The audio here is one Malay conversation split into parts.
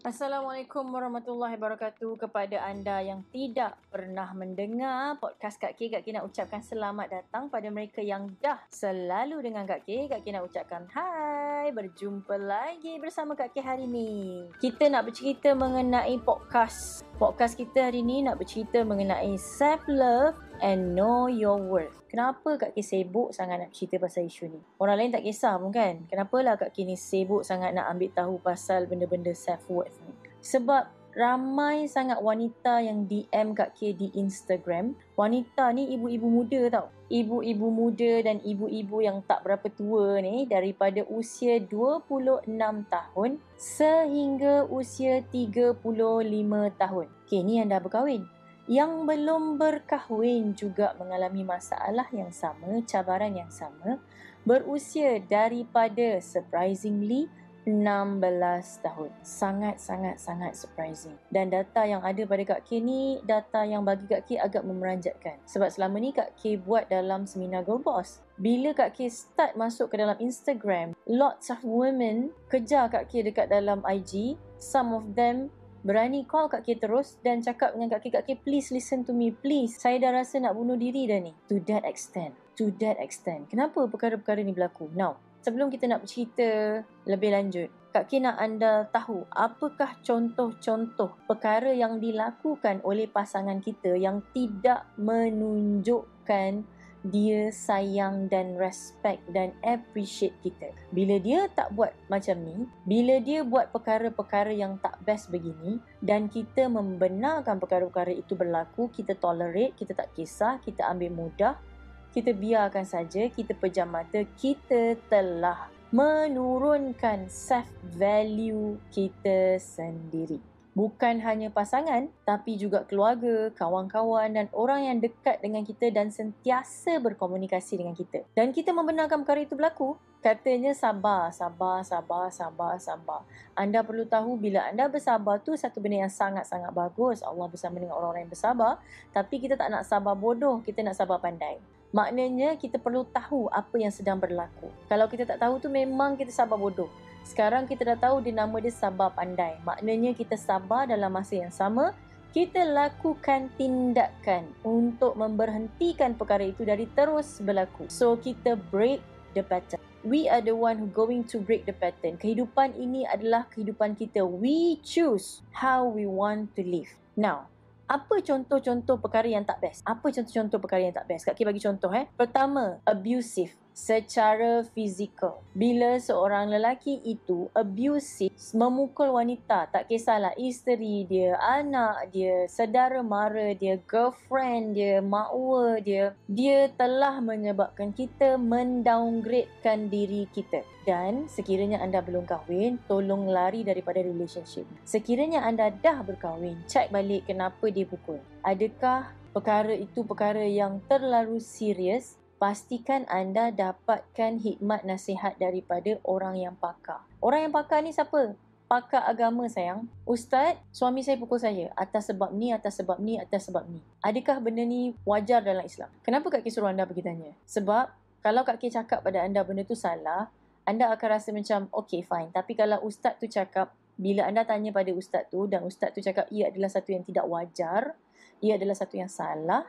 Assalamualaikum warahmatullahi wabarakatuh. Kepada anda yang tidak pernah mendengar podcast Kak K nak ucapkan selamat datang. Pada mereka yang dah selalu dengan Kak K nak ucapkan hai. Berjumpa lagi bersama Kak K hari ni. Kita nak bercerita mengenai podcast. Podcast kita hari ni nak bercerita mengenai self-love and know your worth. Kenapa Kak K sibuk sangat nak cerita pasal isu ni? Orang lain tak kisah pun kan? Kenapalah Kak K ni sibuk sangat nak ambil tahu pasal benda-benda self-worth ni? Sebab ramai sangat wanita yang DM Kak K di Instagram. Wanita ni ibu-ibu muda tau. Ibu-ibu muda dan ibu-ibu yang tak berapa tua ni, daripada usia 26 tahun sehingga usia 35 tahun. Okay, ni yang dah berkahwin. Yang belum berkahwin juga mengalami masalah yang sama, cabaran yang sama, berusia daripada surprisingly 16 tahun. Sangat surprising. Dan data yang ada pada Kak K ni, data yang bagi Kak K agak memeranjatkan. Sebab selama ni Kak K buat dalam seminar Girl Boss. Bila Kak K start masuk ke dalam Instagram, lots of women kejar Kak K dekat dalam IG. Some of them berani call Kak K terus dan cakap dengan Kak K, please listen to me, please. Saya dah rasa nak bunuh diri dah ni. To that extent. Kenapa perkara-perkara ni berlaku? Now, sebelum kita nak bercerita lebih lanjut, Kak K nak anda tahu apakah contoh-contoh perkara yang dilakukan oleh pasangan kita yang tidak menunjukkan dia sayang dan respect dan appreciate kita. Bila dia tak buat macam ni, bila dia buat perkara-perkara yang tak best begini dan kita membenarkan perkara-perkara itu berlaku, kita tolerate, kita tak kisah, kita ambil mudah, kita biarkan saja, kita pejam mata, kita telah menurunkan self-value kita sendiri. Bukan hanya pasangan, tapi juga keluarga, kawan-kawan dan orang yang dekat dengan kita dan sentiasa berkomunikasi dengan kita. Dan kita membenarkan perkara itu berlaku. Katanya sabar. Anda perlu tahu bila anda bersabar tu satu benda yang sangat-sangat bagus. Allah bersama dengan orang-orang yang bersabar. Tapi kita tak nak sabar bodoh, kita nak sabar pandai. Maknanya kita perlu tahu apa yang sedang berlaku. Kalau kita tak tahu tu memang kita sabar bodoh. Sekarang kita dah tahu dia nama dia sabar pandai. Maknanya kita sabar dalam masa yang sama, kita lakukan tindakan untuk memberhentikan perkara itu dari terus berlaku. So kita break the pattern. We are the one who going to break the pattern. Kehidupan ini adalah kehidupan kita. We choose how we want to live. Now, apa contoh-contoh perkara yang tak best? Kak K bagi contoh. Pertama, abusive secara fizikal. Bila seorang lelaki itu abusive, memukul wanita, tak kisahlah isteri dia, anak dia, saudara mara dia, girlfriend dia, makwa dia, dia telah menyebabkan kita mendowngradekan diri kita. Dan sekiranya anda belum kahwin, tolong lari daripada relationship. Sekiranya anda dah berkahwin, cek balik kenapa dia pukul. Adakah perkara itu perkara yang terlalu serius? Pastikan anda dapatkan hikmat nasihat daripada orang yang pakar. Orang yang pakar ni siapa? Pakar agama sayang. Ustaz, suami saya pukul saya atas sebab ni. Adakah benda ni wajar dalam Islam? Kenapa Kak K suruh anda pergi tanya? Sebab kalau Kak K cakap pada anda benda tu salah, anda akan rasa macam okay fine. Tapi kalau ustaz tu cakap, bila anda tanya pada ustaz tu dan ustaz tu cakap ia adalah satu yang tidak wajar, ia adalah satu yang salah,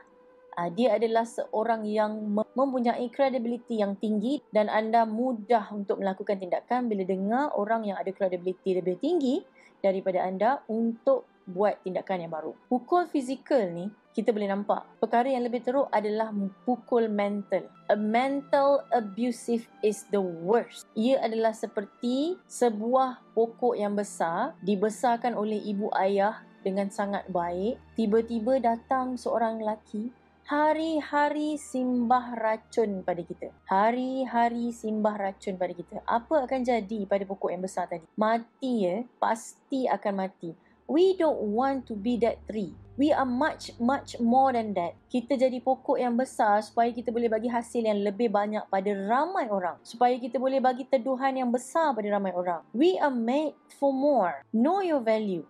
dia adalah seorang yang mempunyai credibility yang tinggi dan anda mudah untuk melakukan tindakan bila dengar orang yang ada credibility lebih tinggi daripada anda untuk buat tindakan yang baru. Pukul fizikal ni, kita boleh nampak. Perkara yang lebih teruk adalah pukul mental. A mental abusive is the worst. Ia adalah seperti sebuah pokok yang besar, dibesarkan oleh ibu ayah dengan sangat baik. Tiba-tiba datang seorang lelaki, hari-hari simbah racun pada kita. Apa akan jadi pada pokok yang besar tadi? Mati pasti akan mati. We don't want to be that tree. We are much more than that. Kita jadi pokok yang besar supaya kita boleh bagi hasil yang lebih banyak pada ramai orang. Supaya kita boleh bagi teduhan yang besar pada ramai orang. We are made for more. Know your value.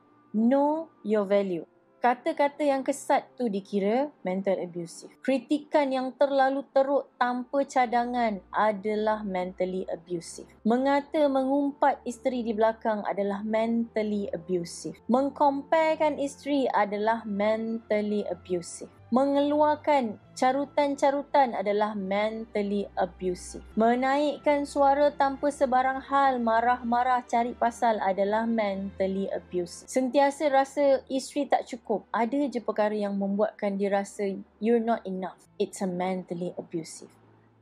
Kata-kata yang kesat tu dikira mental abusive. Kritikan yang terlalu teruk tanpa cadangan adalah mentally abusive. Mengata mengumpat isteri di belakang adalah mentally abusive. Mengcomparekan isteri adalah mentally abusive. Mengeluarkan carutan-carutan adalah mentally abusive. Menaikkan suara tanpa sebarang hal, marah-marah cari pasal adalah mentally abusive. Sentiasa rasa isteri tak cukup. Ada je perkara yang membuatkan dia rasa you're not enough. It's a mentally abusive.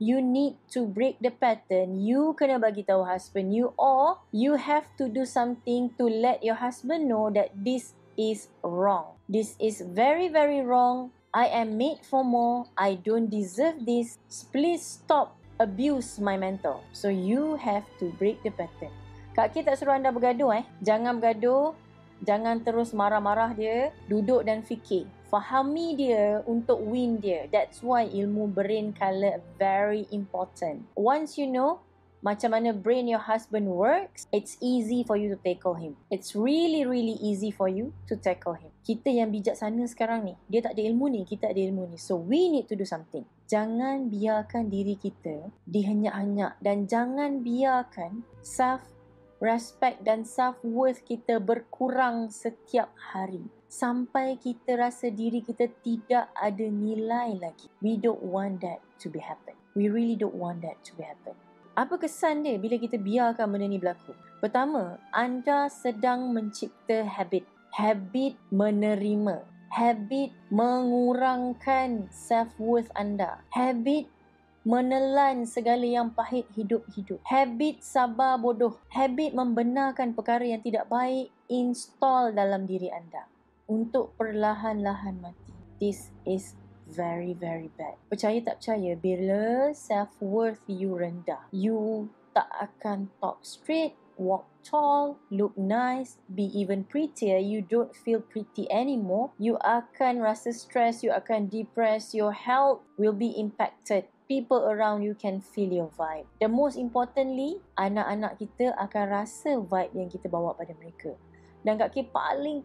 You need to break the pattern. You kena bagi tahu husband you, or you have to do something to let your husband know that this is wrong. This is very, very wrong. I am made for more. I don't deserve this. Please stop abuse my mentor. So you have to break the pattern. Kak Ki tak suruh anda bergaduh. Jangan bergaduh. Jangan terus marah-marah dia. Duduk dan fikir. Fahami dia untuk win dia. That's why ilmu brain colour very important. Once you know macam mana brain your husband works, it's easy for you to tackle him. It's really, really easy for you to tackle him. Kita yang bijaksana sekarang ni, dia tak ada ilmu ni, kita ada ilmu ni. So, we need to do something. Jangan biarkan diri kita dihenyak-henyak dan jangan biarkan self-respect dan self-worth kita berkurang setiap hari. Sampai kita rasa diri kita tidak ada nilai lagi. We don't want that to be happen. We really don't want that to be happen. Apa kesan dia bila kita biarkan benda ni berlaku? Pertama, anda sedang mencipta habit. Habit menerima. Habit mengurangkan self-worth anda. Habit menelan segala yang pahit hidup-hidup. Habit sabar bodoh. Habit membenarkan perkara yang tidak baik install dalam diri anda. Untuk perlahan-lahan mati. This is very, very bad. Percaya tak percaya, bila self-worth you rendah, you tak akan talk straight, walk tall, look nice, be even prettier. You don't feel pretty anymore. You akan rasa stress, you akan depressed, your health will be impacted. People around you can feel your vibe. The most importantly, anak-anak kita akan rasa vibe yang kita bawa pada mereka. Dan Kak Ki paling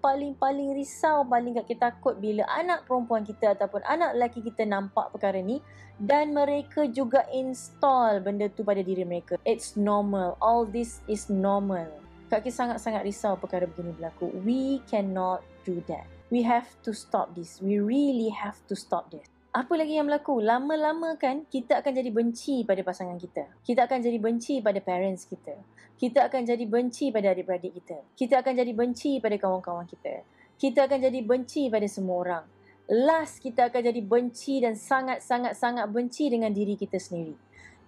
risau, paling Kak Ki takut bila anak perempuan kita ataupun anak lelaki kita nampak perkara ni dan mereka juga install benda tu pada diri mereka. It's normal. All this is normal. Kak Ki sangat-sangat risau perkara begini berlaku. We cannot do that. We have to stop this. We really have to stop this. Apa lagi yang berlaku? Lama-lama kan kita akan jadi benci pada pasangan kita. Kita akan jadi benci pada parents kita. Kita akan jadi benci pada adik-beradik kita. Kita akan jadi benci pada kawan-kawan kita. Kita akan jadi benci pada semua orang. Last, kita akan jadi benci dan sangat-sangat benci dengan diri kita sendiri.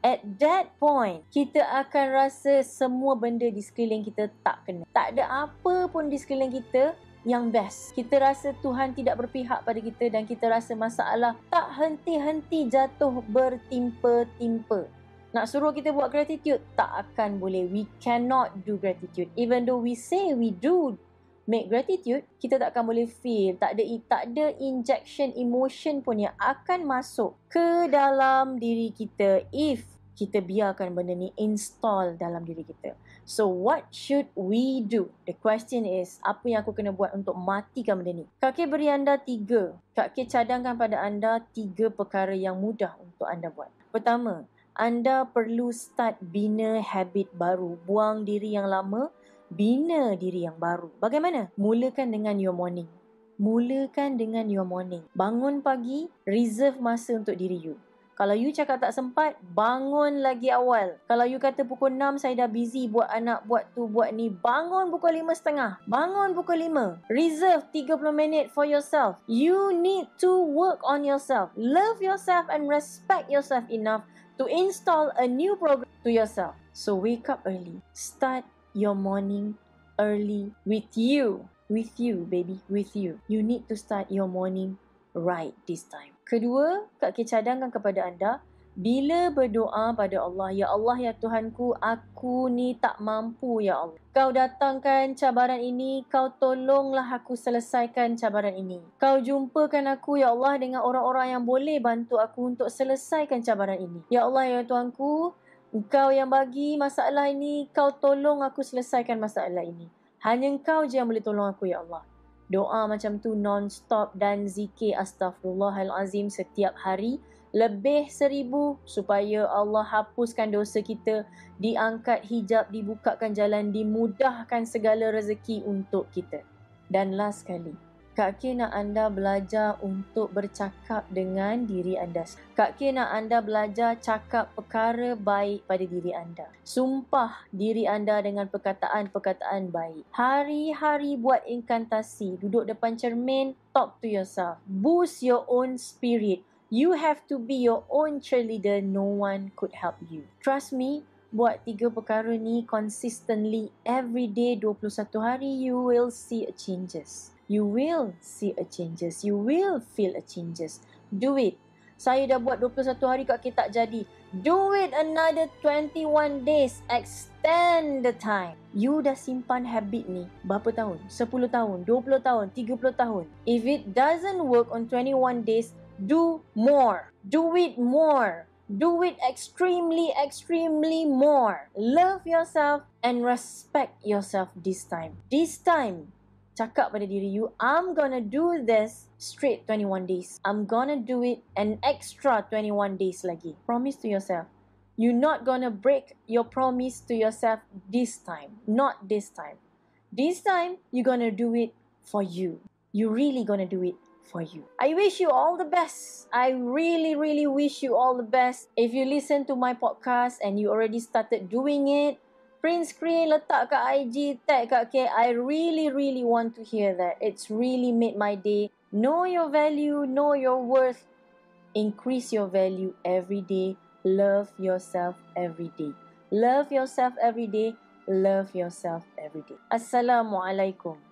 At that point, kita akan rasa semua benda di sekeliling kita tak kena. Tak ada apa pun di sekeliling kita yang best. Kita rasa Tuhan tidak berpihak pada kita dan kita rasa masalah tak henti-henti jatuh bertimpa-timpa. Nak suruh kita buat gratitude, tak akan boleh. We cannot do gratitude. Even though we say we do make gratitude, kita tak akan boleh feel. Tak ada injection emotion pun yang akan masuk ke dalam diri kita if kita biarkan benda ni install dalam diri kita. So what should we do? The question is, apa yang aku kena buat untuk matikan benda ni? Kak Ki beri anda 3. Kak Ki cadangkan pada anda 3 perkara yang mudah untuk anda buat. Pertama, anda perlu start bina habit baru. Buang diri yang lama, bina diri yang baru. Bagaimana? Mulakan dengan your morning. Mulakan dengan your morning. Bangun pagi, reserve masa untuk diri you. Kalau you cakap tak sempat, bangun lagi awal. Kalau you kata pukul 6 saya dah busy buat anak, buat tu, buat ni. Bangun pukul 5.30. Bangun pukul 5. Reserve 30 minit for yourself. You need to work on yourself. Love yourself and respect yourself enough to install a new program to yourself. So wake up early. Start your morning early with you. With you, baby. With you. You need to start your morning right this time. Kedua, Kak Ki cadangkan kepada anda, bila berdoa pada Allah, Ya Allah, Ya Tuhanku, aku ni tak mampu, Ya Allah. Kau datangkan cabaran ini, kau tolonglah aku selesaikan cabaran ini. Kau jumpakan aku, Ya Allah, dengan orang-orang yang boleh bantu aku untuk selesaikan cabaran ini. Ya Allah, Ya Tuhanku, Engkau yang bagi masalah ini, kau tolong aku selesaikan masalah ini. Hanya Engkau je yang boleh tolong aku, Ya Allah. Doa macam tu non-stop dan zikir astaghfirullahalazim setiap hari. Lebih 1000 supaya Allah hapuskan dosa kita, diangkat hijab, dibukakan jalan, dimudahkan segala rezeki untuk kita. Dan last sekali, Kak K nak anda belajar untuk bercakap dengan diri anda. Kak K nak anda belajar cakap perkara baik pada diri anda. Sumpah diri anda dengan perkataan-perkataan baik. Hari-hari buat inkantasi. Duduk depan cermin, talk to yourself. Boost your own spirit. You have to be your own cheerleader. No one could help you. Trust me, buat 3 perkara ni consistently every day 21 hari, you will see a changes. You will see a changes. You will feel a changes. Do it. Saya dah buat 21 hari Kak K tak jadi. Do it another 21 days. Extend the time. You dah simpan habit ni berapa tahun? 10 tahun, 20 tahun, 30 tahun. If it doesn't work on 21 days, do more. Do it more. Do it extremely, extremely more. Love yourself and respect yourself this time. This time, cakap pada diri you, I'm gonna do this straight 21 days. I'm gonna do it an extra 21 days lagi. Promise to yourself. You're not gonna break your promise to yourself this time. Not this time. This time, you're gonna do it for you. You're really gonna do it for you. I wish you all the best. I really, really wish you all the best. If you listen to my podcast and you already started doing it, print screen, letak kat IG, tag kat K. I really, really want to hear that. It's really made my day. Know your value, know your worth. Increase your value every day. Love yourself every day. Love yourself every day. Love yourself every day. Assalamualaikum.